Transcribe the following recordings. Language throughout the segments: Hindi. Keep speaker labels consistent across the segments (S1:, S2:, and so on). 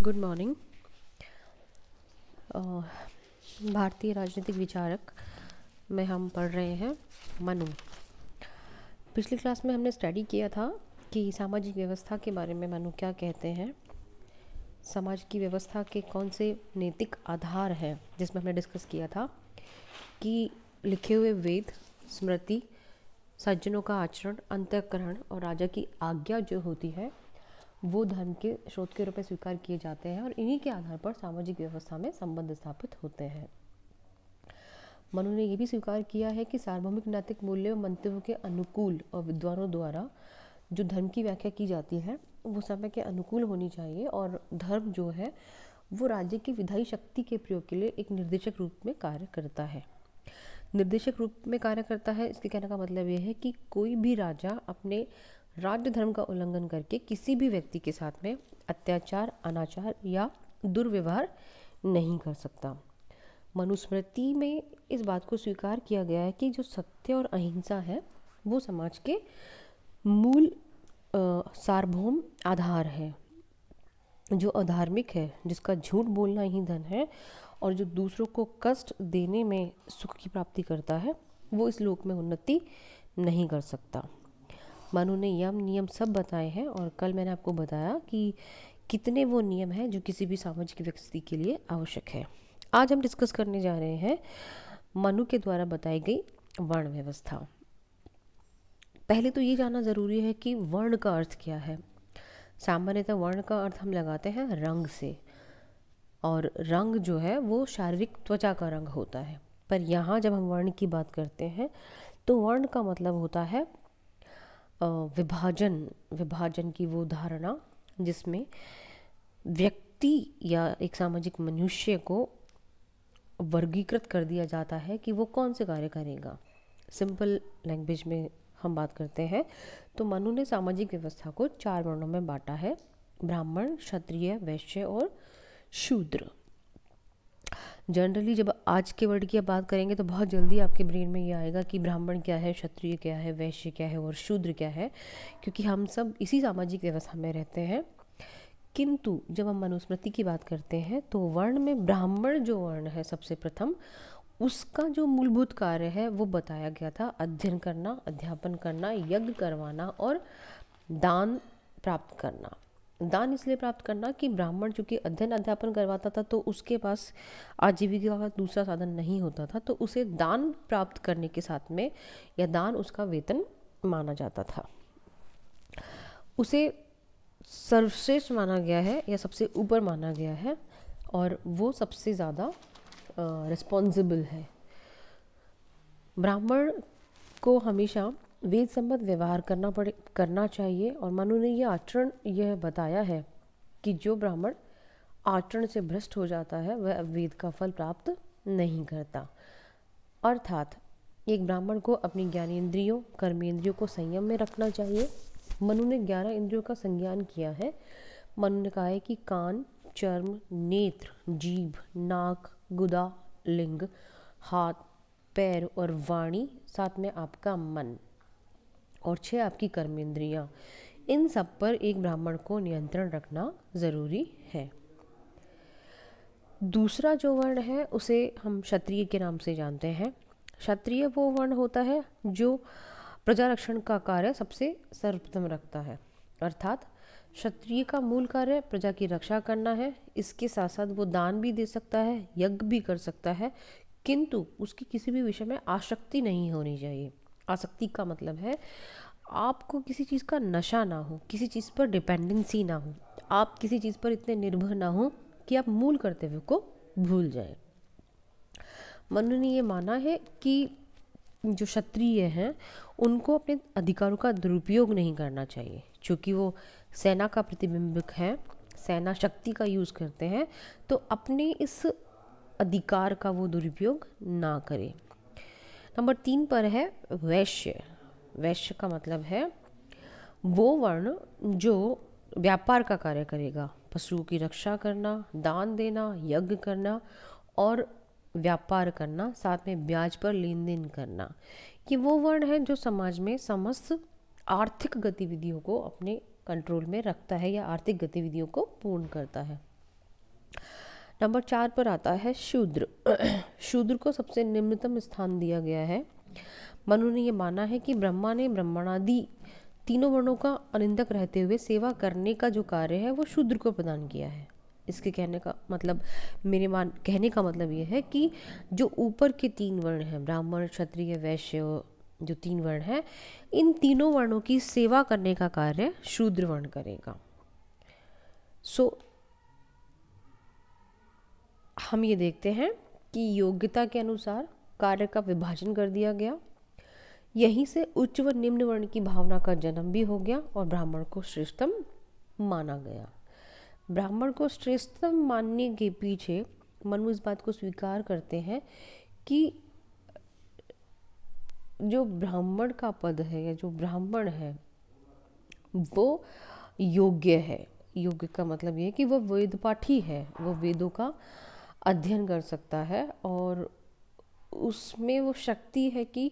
S1: Good morning. भारतीय राजनीतिक विचारक में हम पढ़ रहे हैं मनु। पिछली क्लास में हमने स्टडी किया था कि सामाजिक व्यवस्था के बारे में मनु क्या कहते हैं, समाज की व्यवस्था के कौन से नैतिक आधार हैं, जिसमें हमने डिस्कस किया था कि लिखे हुए वेद, स्मृति, सज्जनों का आचरण, अंतःकरण और राजा की आज्ञा जो होती है वो धर्म के स्रोत के रूप में स्वीकार किए जाते हैं और इन्हीं के आधार पर सामाजिक व्यवस्था में संबंध स्थापित होते हैं। मनु ने यह भी स्वीकार किया है कि सार्वभौमिक नैतिक मूल्य और मंतव्यों के अनुकूल और विद्वानों द्वारा जो धर्म की व्याख्या की जाती है वो समय के अनुकूल होनी चाहिए और धर्म जो है वो राज्य की विधायी शक्ति के प्रयोग के लिए एक निर्देशक रूप में कार्य करता है। निर्देशक रूप में कार्य करता है, इसके कहने का मतलब ये है कि कोई भी राजा अपने राज्य धर्म का उल्लंघन करके किसी भी व्यक्ति के साथ में अत्याचार, अनाचार या दुर्व्यवहार नहीं कर सकता। मनुस्मृति में इस बात को स्वीकार किया गया है कि जो सत्य और अहिंसा है वो समाज के मूल सार्वभौम आधार है। जो अधार्मिक है, जिसका झूठ बोलना ही धन है और जो दूसरों को कष्ट देने में सुख की प्राप्ति करता है वो इस लोक में उन्नति नहीं कर सकता। मनु ने यम नियम सब बताए हैं और कल मैंने आपको बताया कि कितने वो नियम हैं जो किसी भी सामाजिक व्यक्ति के लिए आवश्यक है। आज हम डिस्कस करने जा रहे हैं मनु के द्वारा बताई गई वर्ण व्यवस्था। पहले तो ये जानना ज़रूरी है कि वर्ण का अर्थ क्या है। सामान्यतः वर्ण का अर्थ हम लगाते हैं रंग से, और रंग जो है वो शारीरिक त्वचा का रंग होता है। पर यहाँ जब हम वर्ण की बात करते हैं तो वर्ण का मतलब होता है विभाजन की वो धारणा जिसमें व्यक्ति या एक सामाजिक मनुष्य को वर्गीकृत कर दिया जाता है कि वो कौन से कार्य करेगा। सिंपल लैंग्वेज में हम बात करते हैं तो मनु ने सामाजिक व्यवस्था को 4 वर्णों में बांटा है: ब्राह्मण, क्षत्रिय, वैश्य और शूद्र। जनरली जब आज के वर्ड की बात करेंगे तो बहुत जल्दी आपके ब्रेन में ये आएगा कि ब्राह्मण क्या है, क्षत्रिय क्या है, वैश्य क्या है और शूद्र क्या है, क्योंकि हम सब इसी सामाजिक व्यवस्था में रहते हैं। किंतु जब हम मनुस्मृति की बात करते हैं तो वर्ण में ब्राह्मण जो वर्ण है सबसे प्रथम, उसका जो मूलभूत कार्य है वो बताया गया था: अध्ययन करना, अध्यापन करना, यज्ञ करवाना और दान प्राप्त करना। दान इसलिए प्राप्त करना कि ब्राह्मण चूँकि अध्ययन अध्यापन करवाता था तो उसके पास आजीविका का दूसरा साधन नहीं होता था, तो उसे दान प्राप्त करने के साथ में या दान उसका वेतन माना जाता था। उसे सर्वश्रेष्ठ माना गया है या सबसे ऊपर माना गया है और वो सबसे ज़्यादा रिस्पॉन्सिबल है। ब्राह्मण को हमेशा वेद संबद्ध व्यवहार करना चाहिए और मनु ने यह बताया है कि जो ब्राह्मण आचरण से भ्रष्ट हो जाता है वह वेद का फल प्राप्त नहीं करता। अर्थात एक ब्राह्मण को अपनी ज्ञानेंद्रियों, कर्मेंद्रियों को संयम में रखना चाहिए। मनु ने 11 इंद्रियों का संज्ञान किया है। मनु ने कहा है कि कान, चर्म, नेत्र, जीभ, नाक, गुदा, लिंग, हाथ, पैर और वाणी, साथ में आपका मन और 6 आपकी कर्मेंद्रियां, इन सब पर एक ब्राह्मण को नियंत्रण रखना ज़रूरी है। दूसरा जो वर्ण है उसे हम क्षत्रिय के नाम से जानते हैं। क्षत्रिय वो वर्ण होता है जो प्रजा रक्षण का कार्य सबसे सर्वप्रथम रखता है। अर्थात क्षत्रिय का मूल कार्य प्रजा की रक्षा करना है। इसके साथ साथ वो दान भी दे सकता है, यज्ञ भी कर सकता है, किंतु उसकी किसी भी विषय में आसक्ति नहीं होनी चाहिए। आसक्ति का मतलब है आपको किसी चीज़ का नशा ना हो, किसी चीज़ पर डिपेंडेंसी ना हो, आप किसी चीज़ पर इतने निर्भर ना हो कि आप मूल कर्तव्य को भूल जाएं। मनु ने ये माना है कि जो क्षत्रिय हैं उनको अपने अधिकारों का दुरुपयोग नहीं करना चाहिए। चूँकि वो सेना का प्रतिबिंबक है, सेना शक्ति का यूज़ करते हैं, तो अपने इस अधिकार का वो दुरुपयोग ना करें। नंबर 3 पर है वैश्य। वैश्य का मतलब है वो वर्ण जो व्यापार का कार्य करेगा, पशुओं की रक्षा करना, दान देना, यज्ञ करना और व्यापार करना, साथ में ब्याज पर लेन देन करना। ये वो वर्ण है जो समाज में समस्त आर्थिक गतिविधियों को अपने कंट्रोल में रखता है या आर्थिक गतिविधियों को पूर्ण करता है। नंबर 4 पर आता है शूद्र। शूद्र को सबसे निम्नतम स्थान दिया गया है। मनु ने ये माना है कि ब्रह्मा ने ब्राह्मणादि तीनों वर्णों का अनिंदक रहते हुए सेवा करने का जो कार्य है वो शूद्र को प्रदान किया है। इसके कहने का मतलब कहने का मतलब ये है कि जो ऊपर के 3 वर्ण हैं, ब्राह्मण, क्षत्रिय, वैश्य, जो 3 वर्ण हैं, इन तीनों वर्णों की सेवा करने का कार्य शूद्र वर्ण करेगा। हम ये देखते हैं कि योग्यता के अनुसार कार्य का विभाजन कर दिया गया। यहीं से उच्च व निम्न वर्ण की भावना का जन्म भी हो गया और ब्राह्मण को श्रेष्ठतम माना गया। ब्राह्मण को श्रेष्ठतम मानने के पीछे मनु इस बात को स्वीकार करते हैं कि जो ब्राह्मण का पद है या जो ब्राह्मण है वो योग्य है। योग्य का मतलब ये है कि वह वेद पाठी है, वो वेदों का अध्ययन कर सकता है और उसमें वो शक्ति है कि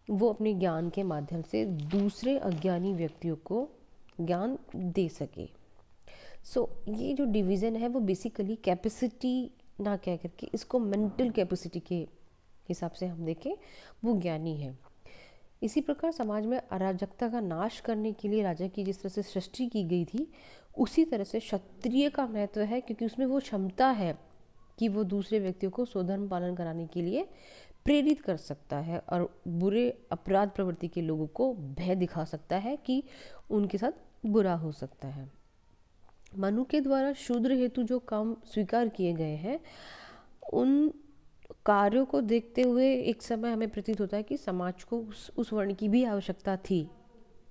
S1: वो अपने ज्ञान के माध्यम से दूसरे अज्ञानी व्यक्तियों को ज्ञान दे सके। ये जो डिवीज़न है वो बेसिकली कैपेसिटी ना कह करके इसको मेंटल कैपेसिटी के हिसाब से हम देखें, वो ज्ञानी है। इसी प्रकार समाज में अराजकता का नाश करने के लिए राजा की जिस तरह से सृष्टि की गई थी, उसी तरह से क्षत्रिय का महत्व है, क्योंकि उसमें वो क्षमता है कि वो दूसरे व्यक्तियों को स्वधर्म पालन कराने के लिए प्रेरित कर सकता है और बुरे अपराध प्रवृत्ति के लोगों को भय दिखा सकता है कि उनके साथ बुरा हो सकता है। मनु के द्वारा शूद्र हेतु जो काम स्वीकार किए गए हैं, उन कार्यों को देखते हुए एक समय हमें प्रतीत होता है कि समाज को उस वर्ण की भी आवश्यकता थी,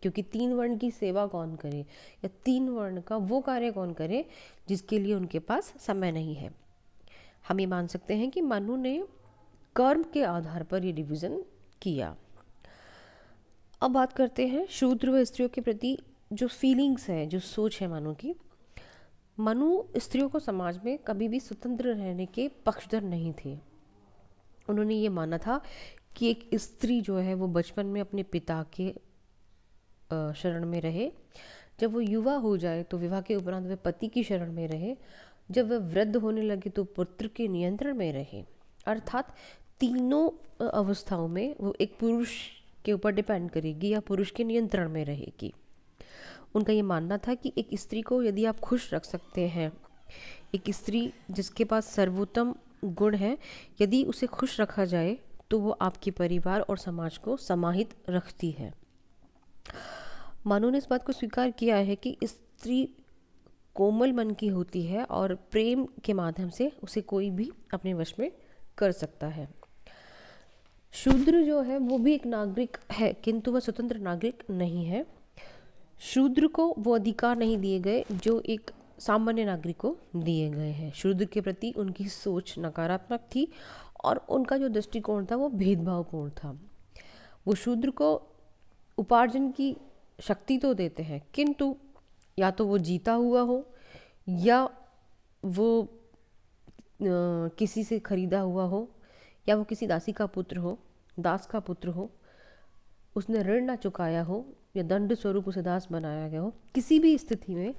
S1: क्योंकि 3 वर्ण की सेवा कौन करे या 3 वर्ण का वो कार्य कौन करे जिसके लिए उनके पास समय नहीं है। हम ये मान सकते हैं कि मनु ने कर्म के आधार पर ये डिवीज़न किया। अब बात करते हैं शूद्र व स्त्रियों के प्रति जो फीलिंग्स है, जो सोच है मनु की। मनु स्त्रियों को समाज में कभी भी स्वतंत्र रहने के पक्षधर नहीं थे। उन्होंने ये माना था कि एक स्त्री जो है वो बचपन में अपने पिता के शरण में रहे, जब वो युवा हो जाए तो विवाह के उपरांत वह पति की शरण में रहे, जब वह वृद्ध होने लगे तो पुत्र के नियंत्रण में रहे। अर्थात तीनों अवस्थाओं में वो एक पुरुष के ऊपर डिपेंड करेगी या पुरुष के नियंत्रण में रहेगी। उनका ये मानना था कि एक स्त्री को यदि आप खुश रख सकते हैं, एक स्त्री जिसके पास सर्वोत्तम गुण है, यदि उसे खुश रखा जाए तो वो आपके परिवार और समाज को समाहित रखती है। मनु ने इस बात को स्वीकार किया है कि स्त्री कोमल मन की होती है और प्रेम के माध्यम से उसे कोई भी अपने वश में कर सकता है। शूद्र जो है वो भी एक नागरिक है, किंतु वह स्वतंत्र नागरिक नहीं है। शूद्र को वो अधिकार नहीं दिए गए जो एक सामान्य नागरिक को दिए गए हैं। शूद्र के प्रति उनकी सोच नकारात्मक थी और उनका जो दृष्टिकोण था वो भेदभावपूर्ण था। वो शूद्र को उपार्जन की शक्ति तो देते हैं, किंतु या तो वो जीता हुआ हो या वो किसी से खरीदा हुआ हो या वो किसी दासी का पुत्र हो, दास का पुत्र हो, उसने ऋण ना चुकाया हो या दंड स्वरूप उसे दास बनाया गया हो। किसी भी स्थिति में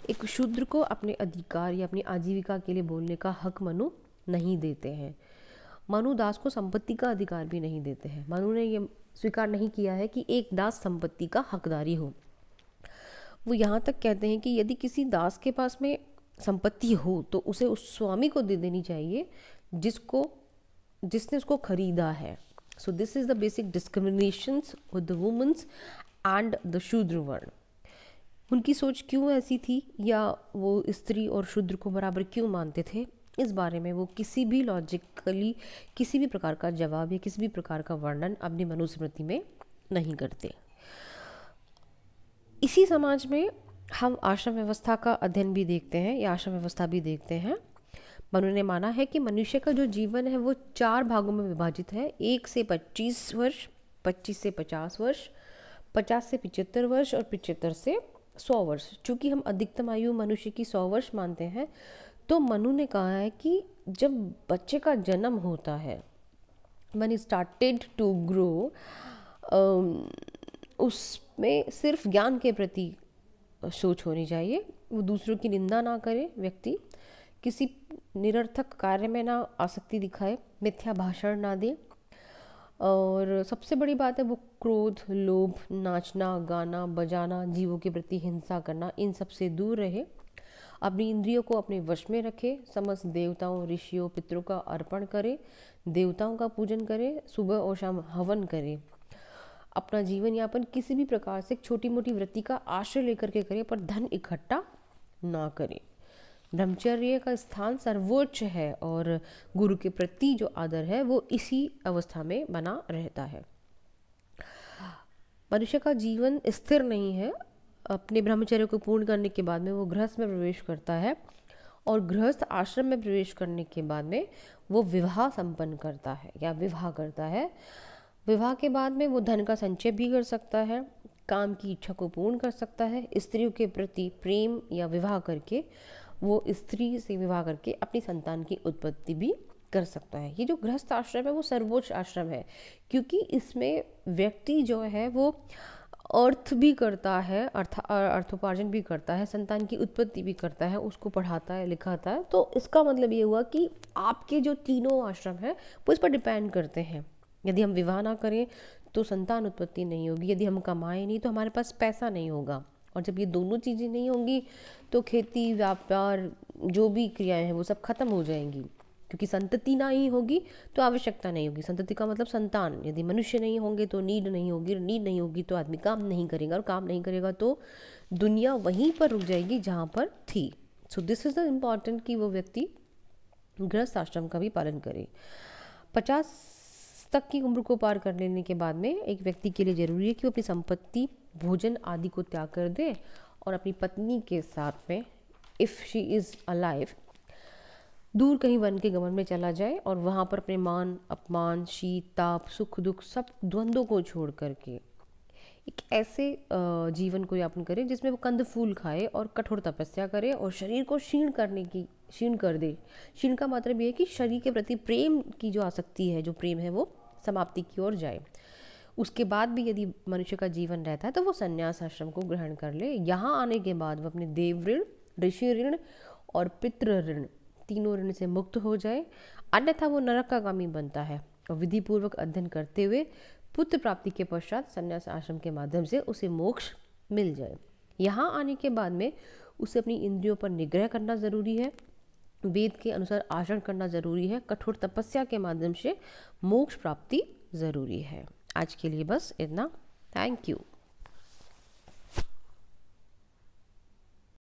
S1: एक शूद्र को अपने अधिकार या अपनी आजीविका के लिए बोलने का हक मनु नहीं देते हैं। मनु दास को संपत्ति का अधिकार भी नहीं देते हैं। मनु ने यह स्वीकार नहीं किया है कि एक दास संपत्ति का हकदारी हो। वो यहाँ तक कहते हैं कि यदि किसी दास के पास में संपत्ति हो तो उसे उस स्वामी को दे देनी चाहिए जिसने उसको खरीदा है। So this is the basic discriminations with the womens and the Shudra varna. उनकी सोच क्यों ऐसी थी या वो स्त्री और शूद्र को बराबर क्यों मानते थे, इस बारे में वो किसी भी लॉजिकली किसी भी प्रकार का जवाब या किसी भी प्रकार का वर्णन अपनी मनुस्मृति में नहीं करते। इसी समाज में हम आश्रम व्यवस्था का अध्ययन भी देखते हैं या आश्रम व्यवस्था भी देखते हैं। मनु ने माना है कि मनुष्य का जो जीवन है वो 4 भागों में विभाजित है। 1 से 25 वर्ष, 25 से 50 वर्ष, 50 से 75 वर्ष और 75 से 100 वर्ष। चूँकि हम अधिकतम आयु मनुष्य की 100 वर्ष मानते हैं, तो मनु ने कहा है कि जब बच्चे का जन्म होता है, when he started to grow, उसमें सिर्फ ज्ञान के प्रति सोच होनी चाहिए। वो दूसरों की निंदा ना करे व्यक्ति, किसी निरर्थक कार्य में ना आसक्ति दिखाए, मिथ्या भाषण ना दे, और सबसे बड़ी बात है वो क्रोध, लोभ, नाचना, गाना, बजाना, जीवों के प्रति हिंसा करना, इन सब से दूर रहे। अपनी इंद्रियों को अपने वश में रखे, समस्त देवताओं, ऋषियों, पितरों का अर्पण करे, देवताओं का पूजन करे, सुबह और शाम हवन करे। अपना जीवन यापन किसी भी प्रकार से छोटी मोटी वृत्ति का आश्रय लेकर के करे, पर धन इकट्ठा ना करे। ब्रह्मचर्य का स्थान सर्वोच्च है और गुरु के प्रति जो आदर है वो इसी अवस्था में बना रहता है। मनुष्य का जीवन स्थिर नहीं है। अपने ब्रह्मचर्य को पूर्ण करने के बाद में वो गृहस्थ में प्रवेश करता है, और गृहस्थ आश्रम में प्रवेश करने के बाद में वो विवाह संपन्न करता है या विवाह करता है। विवाह के बाद में वो धन का संचय भी कर सकता है, काम की इच्छा को पूर्ण कर सकता है, स्त्रियों के प्रति प्रेम या विवाह करके वो स्त्री से विवाह करके अपनी संतान की उत्पत्ति भी कर सकता है। ये जो गृहस्थ आश्रम है वो सर्वोच्च आश्रम है, क्योंकि इसमें व्यक्ति जो है वो अर्थ भी करता है, अर्थोपार्जन भी करता है, संतान की उत्पत्ति भी करता है, उसको पढ़ाता है, लिखाता है। तो इसका मतलब ये हुआ कि आपके जो तीनों आश्रम हैं वो इस पर डिपेंड करते हैं। यदि हम विवाह ना करें तो संतान उत्पत्ति नहीं होगी, यदि हम कमाएं नहीं तो हमारे पास पैसा नहीं होगा, और जब ये दोनों चीज़ें नहीं होंगी तो खेती, व्यापार, जो भी क्रियाएं हैं वो सब खत्म हो जाएंगी। क्योंकि संतति ना ही होगी तो आवश्यकता नहीं होगी। संतति का मतलब संतान। यदि मनुष्य नहीं होंगे तो नीड नहीं होगी, नीड नहीं होगी तो आदमी काम नहीं करेगा, और काम नहीं करेगा तो दुनिया वहीं पर रुक जाएगी जहाँ पर थी। So this is the important कि वो व्यक्ति गृहस्थ आश्रम का भी पालन करे। 50 तक की उम्र को पार कर लेने के बाद में एक व्यक्ति के लिए ज़रूरी है कि वो अपनी संपत्ति, भोजन आदि को त्याग कर दे और अपनी पत्नी के साथ में, इफ़ शी इज़ अलाइव, दूर कहीं वन के गमन में चला जाए और वहाँ पर अपने मान, अपमान, शीत, ताप, सुख, दुख, सब द्वंद्वों को छोड़ करके एक ऐसे जीवन को यापन करे जिसमें वो कंद फूल खाए और कठोर तपस्या करे और शरीर को क्षीण कर दे। क्षीण का मतलब ये है कि शरीर के प्रति प्रेम की जो आसक्ति है, जो प्रेम है, वो समाप्ति की ओर जाए। उसके बाद भी यदि मनुष्य का जीवन रहता है तो वो संन्यास आश्रम को ग्रहण कर ले। यहाँ आने के बाद वो अपने देव ऋण, ऋषि ऋण और पितृ ऋण, तीनों ऋण से मुक्त हो जाए, अन्यथा वो नरक का गामी बनता है। और विधि पूर्वक अध्ययन करते हुए पुत्र प्राप्ति के पश्चात संन्यास आश्रम के माध्यम से उसे मोक्ष मिल जाए। यहाँ आने के बाद में उसे अपनी इंद्रियों पर निग्रह करना ज़रूरी है, वेद के अनुसार आचरण करना ज़रूरी है, कठोर तपस्या के माध्यम से मोक्ष प्राप्ति ज़रूरी है। आज के लिए बस इतना। Thank you.